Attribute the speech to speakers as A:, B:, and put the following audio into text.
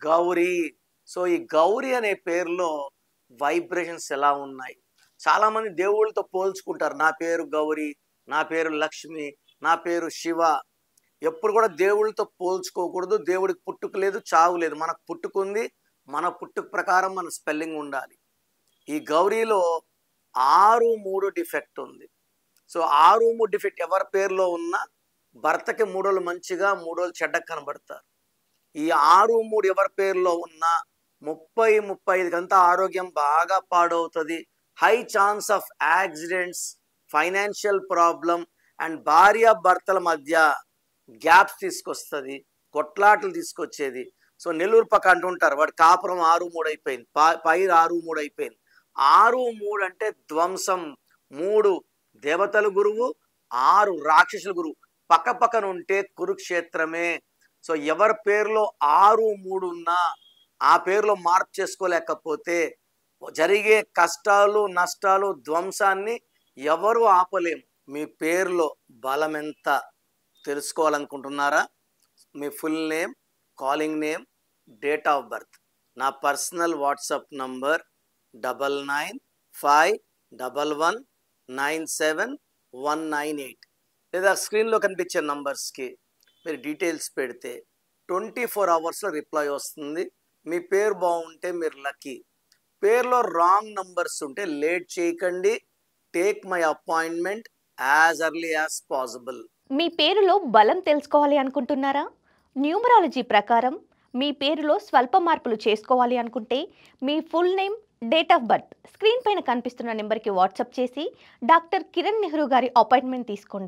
A: Gauri. So, ఈ గౌరీ అనే పేరులో వైబ్రేషన్స్ ఎలా ఉన్నాయి? చాలామంది దేవుళ్ళతో పోల్చుకుంటారు. నా పేరు గౌరీ, నా పేరు లక్ష్మి, నా పేరు శివ. ఎప్పుడు కూడా దేవుళ్ళతో పోల్చుకోకూడదు. దేవుడికి పుట్టుక లేదు, చావు లేదు. మనకు పుట్టుకుంది. మన పుట్టుక ప్రకారం మన స్పెల్లింగ్ ఉండాలి. ఈ గౌరీలో 6, 3 డిఫెక్ట్ ఉంది. సో, 6, 3 డిఫెక్ట్ ఎవరి పేరులో ఉన్నా భర్తకి 3 మంచిగా, 3 చెడ్డగా కనబడతారు. ఈ 6, 3 ఎవరి పేరులో ఉన్నా 30, 35 కంతా ఆరోగ్యం బాగా పాడవుతుంది. High chance of accidents, financial problem and భార్యాభర్తల మధ్య గ్యాప్స్ తీసుకొస్తుంది, కొట్లాటలు తీసుకొచ్చేది. సో, నెల్లూరు పక్క అంటుంటారు వాడి కాపురం 6, 3 అయిపోయింది, పైరు 6, 3 అయిపోయింది. 6, 3 అంటే ధ్వంసం. 3 దేవతల గురువు, 6 రాక్షసుల గురువు. పక్క పక్కన ఉంటే కురుక్షేత్రమే. సో, ఎవరి పేరులో 6, 3 ఉన్నా ఆ పేరులో మార్పు చేసుకోలేకపోతే జరిగే కష్టాలు, నష్టాలు, ధ్వంసాన్ని ఎవరు ఆపలేము. మీ పేరులో బలం ఎంత తెలుసుకోవాలనుకుంటున్నారా? మీ full name, calling name, date of birth, నా పర్సనల్ వాట్సాప్ నంబర్ 99511197 లేదా స్క్రీన్లో కనిపించే నంబర్స్కి మీరు డీటెయిల్స్ పెడితే 24 అవర్స్లో రిప్లై వస్తుంది. మీ పేరు బాగుంటే మీరు లక్కీ. పేరులో రాంగ్ నంబర్స్ ఉంటే లేట్ చేయకండి. Take my appointment as early as possible.
B: మీ పేరులో బలం తెలుసుకోవాలి అనుకుంటున్నారా? న్యూమరాలజీ ప్రకారం మీ పేరులో స్వల్ప మార్పులు చేసుకోవాలి అనుకుంటే మీ full name, date of birth screen పైన కనిపిస్తున్న నెంబర్కి వాట్సాప్ చేసి డాక్టర్ కిరణ్ నెహ్రూ గారి అపాయింట్మెంట్ తీసుకోండి.